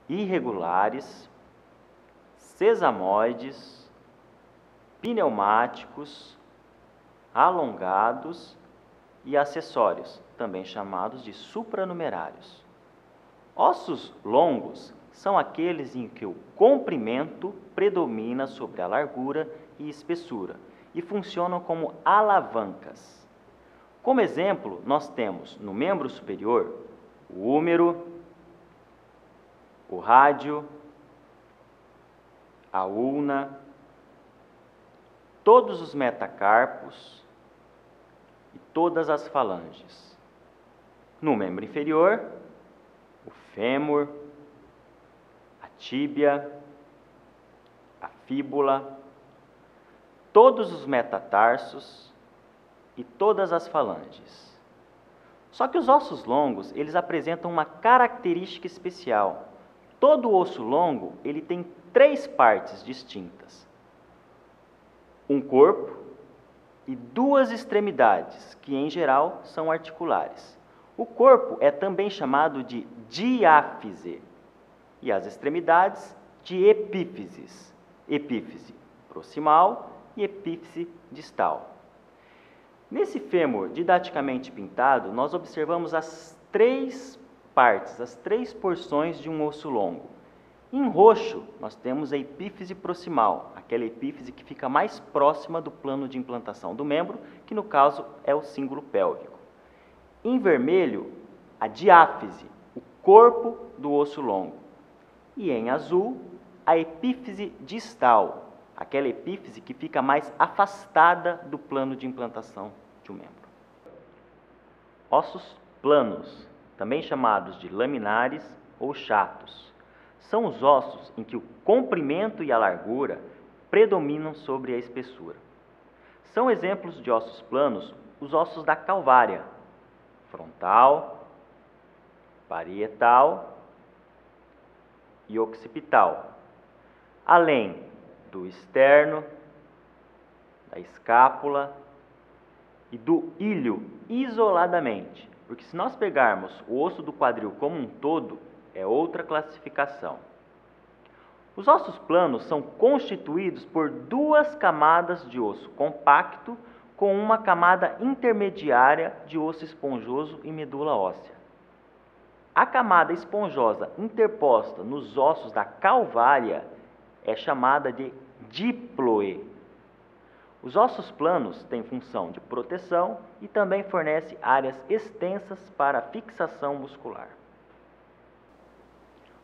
irregulares, sesamoides, pneumáticos, alongados e acessórios, também chamados de supranumerários. Ossos longos são aqueles em que o comprimento predomina sobre a largura e espessura e funcionam como alavancas. Como exemplo, nós temos no membro superior o húmero, o rádio, a ulna, todos os metacarpos e todas as falanges. No membro inferior, o fêmur, a tíbia, a fíbula, todos os metatarsos e todas as falanges. Só que os ossos longos, eles apresentam uma característica especial. Todo osso longo, ele tem 3 partes distintas. Um corpo e 2 extremidades, que em geral são articulares. O corpo é também chamado de diáfise e as extremidades de epífises. Epífise proximal e epífise distal. Nesse fêmur didaticamente pintado, nós observamos as 3 partes, as 3 porções de um osso longo. Em roxo, nós temos a epífise proximal, aquela epífise que fica mais próxima do plano de implantação do membro, que no caso é o cíngulo pélvico. Em vermelho, a diáfise, o corpo do osso longo. E em azul, a epífise distal, aquela epífise que fica mais afastada do plano de implantação de um membro. Ossos planos, também chamados de laminares ou chatos, são os ossos em que o comprimento e a largura predominam sobre a espessura. São exemplos de ossos planos os ossos da calvária, frontal, parietal e occipital, além do externo, da escápula e do ilho isoladamente, porque se nós pegarmos o osso do quadril como um todo, é outra classificação. Os ossos planos são constituídos por 2 camadas de osso compacto com uma camada intermediária de osso esponjoso e medula óssea. A camada esponjosa interposta nos ossos da calvária é chamada de díploe. Os ossos planos têm função de proteção e também fornecem áreas extensas para fixação muscular.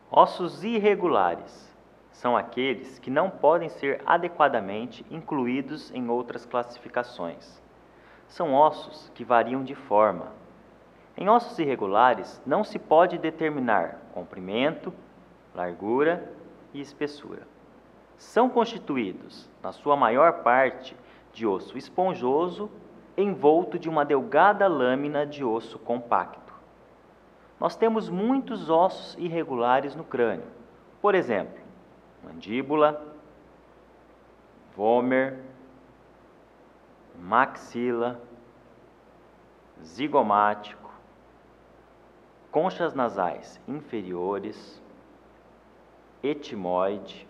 Ossos irregulares são aqueles que não podem ser adequadamente incluídos em outras classificações. São ossos que variam de forma. Em ossos irregulares, não se pode determinar comprimento, largura e espessura. São constituídos, na sua maior parte, de osso esponjoso envolto de uma delgada lâmina de osso compacto. Nós temos muitos ossos irregulares no crânio. Por exemplo, mandíbula, vômer, maxila, zigomático, conchas nasais inferiores, etimoide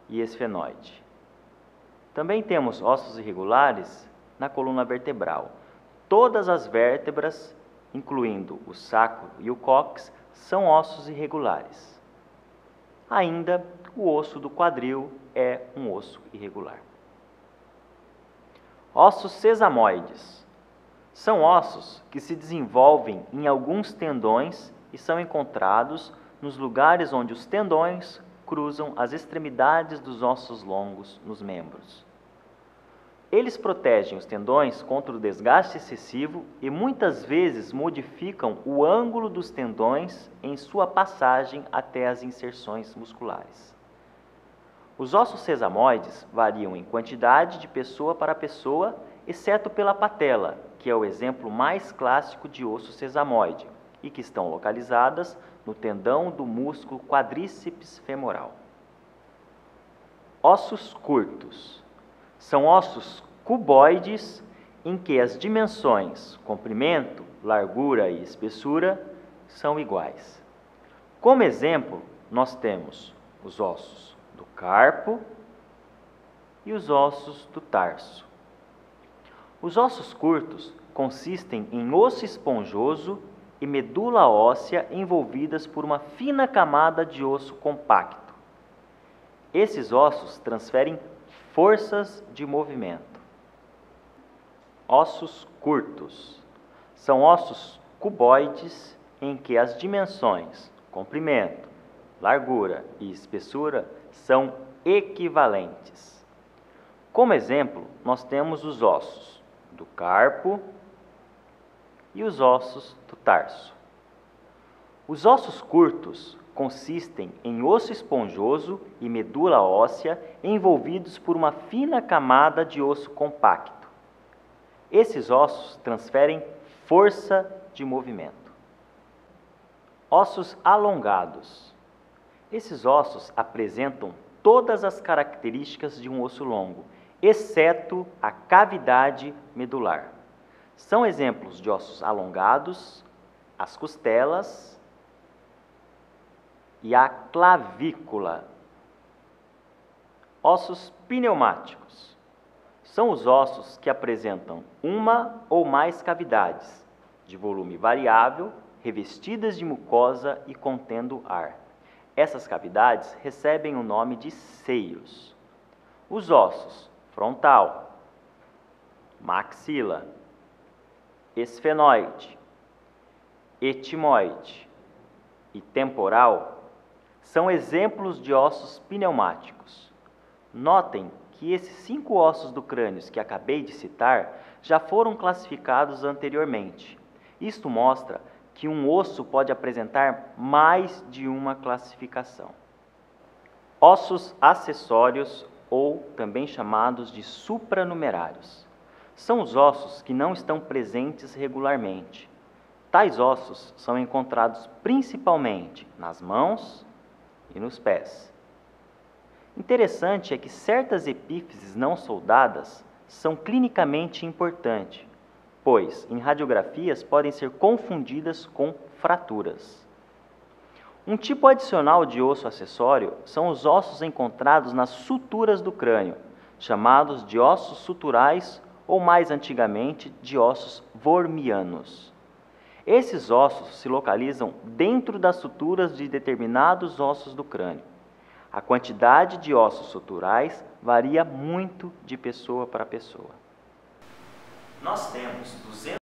e esfenoide. Também temos ossos irregulares na coluna vertebral. Todas as vértebras, incluindo o sacro e o cóccix, são ossos irregulares. Ainda, o osso do quadril é um osso irregular. Ossos sesamoides. São ossos que se desenvolvem em alguns tendões e são encontrados nos lugares onde os tendões cruzam as extremidades dos ossos longos nos membros. Eles protegem os tendões contra o desgaste excessivo e muitas vezes modificam o ângulo dos tendões em sua passagem até as inserções musculares. Os ossos sesamoides variam em quantidade de pessoa para pessoa, exceto pela patela, que é o exemplo mais clássico de osso sesamoide, e que estão localizadas no tendão do músculo quadríceps femoral. Ossos curtos. São ossos cuboides em que as dimensões comprimento, largura e espessura são iguais. Como exemplo, nós temos os ossos do carpo e os ossos do tarso. Os ossos curtos consistem em osso esponjoso e medula óssea envolvidas por uma fina camada de osso compacto. Esses ossos transferem forças de movimento. Ossos curtos são ossos cuboides em que as dimensões, comprimento, largura e espessura são equivalentes. Como exemplo, nós temos os ossos do carpo e os ossos do tarso. Os ossos curtos consistem em osso esponjoso e medula óssea envolvidos por uma fina camada de osso compacto. Esses ossos transferem força de movimento. Ossos alongados. Esses ossos apresentam todas as características de um osso longo, exceto a cavidade medular. São exemplos de ossos alongados, as costelas e a clavícula. Ossos pneumáticos. São os ossos que apresentam uma ou mais cavidades, de volume variável, revestidas de mucosa e contendo ar. Essas cavidades recebem o nome de seios. Os ossos frontal, maxila, esfenoide, etimoide e temporal são exemplos de ossos pneumáticos. Notem que esses 5 ossos do crânio que acabei de citar já foram classificados anteriormente. Isto mostra que um osso pode apresentar mais de uma classificação. Ossos acessórios, ou também chamados de supranumerários, são os ossos que não estão presentes regularmente. Tais ossos são encontrados principalmente nas mãos e nos pés. Interessante é que certas epífises não soldadas são clinicamente importantes, pois em radiografias podem ser confundidas com fraturas. Um tipo adicional de osso acessório são os ossos encontrados nas suturas do crânio, chamados de ossos suturais ou, mais antigamente, de ossos wormianos. Esses ossos se localizam dentro das suturas de determinados ossos do crânio. A quantidade de ossos suturais varia muito de pessoa para pessoa. Nós temos 200